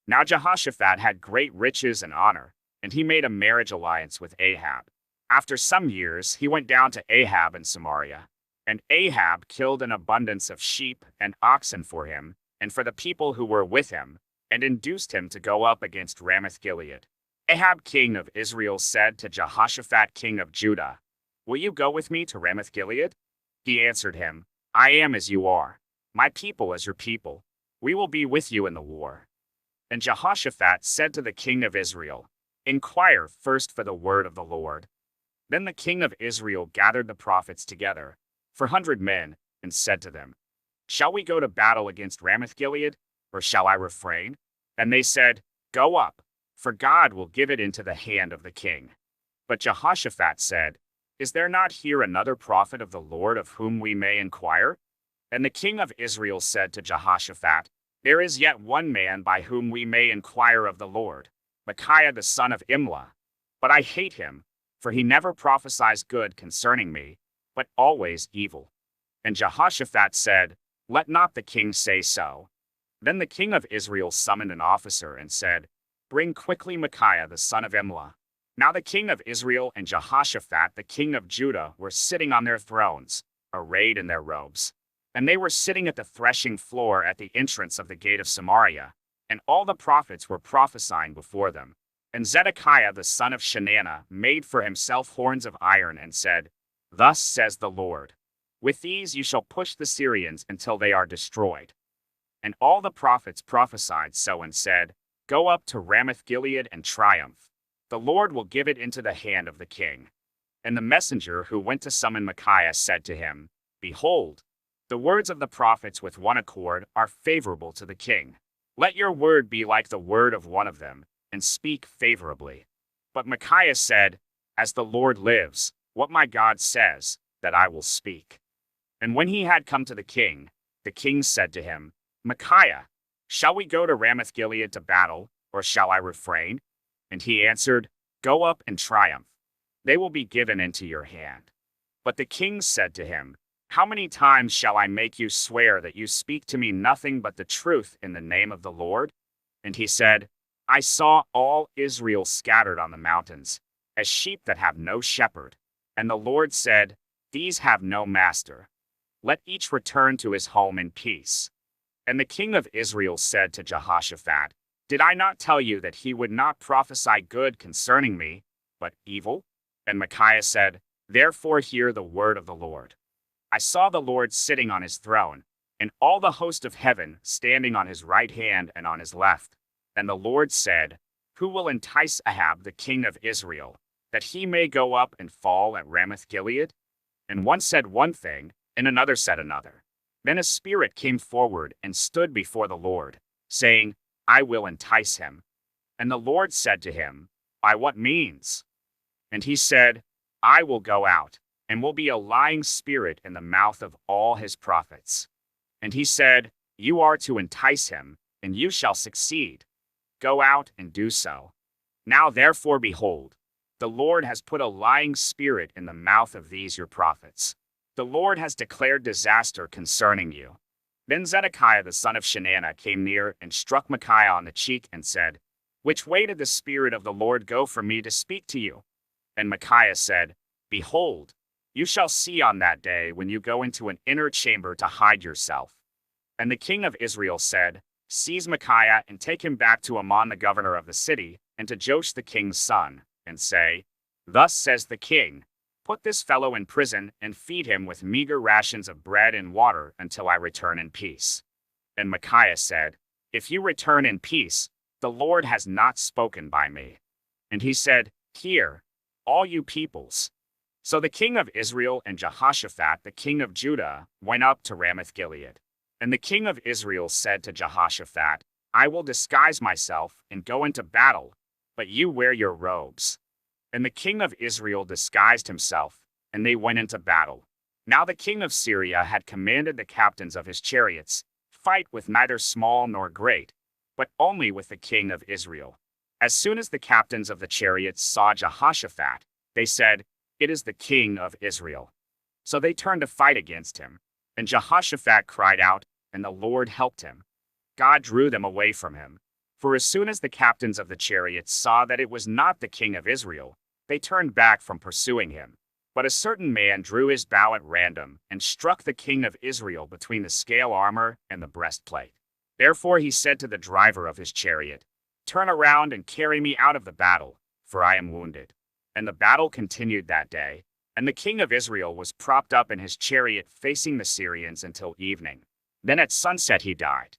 Now Jehoshaphat had great riches and honor, and he made a marriage alliance with Ahab. After some years, he went down to Ahab in Samaria, and Ahab killed an abundance of sheep and oxen for him and for the people who were with him, and induced him to go up against Ramoth-Gilead. Ahab king of Israel said to Jehoshaphat king of Judah, "Will you go with me to Ramoth-Gilead?" He answered him, "I am as you are, my people as your people. We will be with you in the war." And Jehoshaphat said to the king of Israel, "Inquire first for the word of the Lord." Then the king of Israel gathered the prophets together, 400 men, and said to them, "Shall we go to battle against Ramoth-Gilead, or shall I refrain?" And they said, "Go up, for God will give it into the hand of the king." But Jehoshaphat said, "Is there not here another prophet of the Lord of whom we may inquire?" And the king of Israel said to Jehoshaphat, "There is yet one man by whom we may inquire of the Lord, Micaiah the son of Imlah. But I hate him, for he never prophesies good concerning me, but always evil." And Jehoshaphat said, "Let not the king say so." Then the king of Israel summoned an officer and said, "Bring quickly Micaiah the son of Imlah." Now the king of Israel and Jehoshaphat the king of Judah were sitting on their thrones, arrayed in their robes. And they were sitting at the threshing floor at the entrance of the gate of Samaria, and all the prophets were prophesying before them. And Zedekiah the son of Chenaanah made for himself horns of iron and said, "Thus says the Lord, with these you shall push the Syrians until they are destroyed." And all the prophets prophesied so and said, "Go up to Ramoth-Gilead and triumph. The Lord will give it into the hand of the king." And the messenger who went to summon Micaiah said to him, "Behold, the words of the prophets with one accord are favorable to the king. Let your word be like the word of one of them, and speak favorably." But Micaiah said, "As the Lord lives, what my God says, that I will speak." And when he had come to the king said to him, "Micaiah, shall we go to Ramoth-Gilead to battle, or shall I refrain?" And he answered, "Go up and triumph. They will be given into your hand." But the king said to him, "How many times shall I make you swear that you speak to me nothing but the truth in the name of the Lord?" And he said, "I saw all Israel scattered on the mountains, as sheep that have no shepherd. And the Lord said, These have no master. Let each return to his home in peace." And the king of Israel said to Jehoshaphat, "Did I not tell you that he would not prophesy good concerning me, but evil?" And Micaiah said, "Therefore hear the word of the Lord. I saw the Lord sitting on his throne, and all the host of heaven standing on his right hand and on his left. And the Lord said, Who will entice Ahab the king of Israel, that he may go up and fall at Ramoth-Gilead?" And one said one thing, and another said another. Then a spirit came forward and stood before the Lord, saying, "I will entice him." And the Lord said to him, "By what means?" And he said, "I will go out, and will be a lying spirit in the mouth of all his prophets." And he said, "You are to entice him, and you shall succeed. Go out and do so. Now therefore behold, the Lord has put a lying spirit in the mouth of these your prophets. The Lord has declared disaster concerning you." Then Zedekiah the son of Chenaanah came near and struck Micaiah on the cheek and said, "Which way did the Spirit of the Lord go for me to speak to you?" And Micaiah said, "Behold, you shall see on that day when you go into an inner chamber to hide yourself." And the king of Israel said, "Seize Micaiah and take him back to Amon the governor of the city, and to Joash the king's son, and say, Thus says the king, Put this fellow in prison and feed him with meager rations of bread and water until I return in peace." And Micaiah said, "If you return in peace, the Lord has not spoken by me." And he said, "Hear, all you peoples." So the king of Israel and Jehoshaphat the king of Judah went up to Ramoth-Gilead. And the king of Israel said to Jehoshaphat, "I will disguise myself and go into battle, but you wear your robes." And the king of Israel disguised himself, and they went into battle. Now the king of Syria had commanded the captains of his chariots, "Fight with neither small nor great, but only with the king of Israel." As soon as the captains of the chariots saw Jehoshaphat, they said, "It is the king of Israel." So they turned to fight against him. And Jehoshaphat cried out, and the Lord helped him. God drew them away from him. For as soon as the captains of the chariots saw that it was not the king of Israel, they turned back from pursuing him. But a certain man drew his bow at random and struck the king of Israel between the scale armor and the breastplate. Therefore he said to the driver of his chariot, "Turn around and carry me out of the battle, for I am wounded." And the battle continued that day, and the king of Israel was propped up in his chariot facing the Syrians until evening. Then at sunset he died.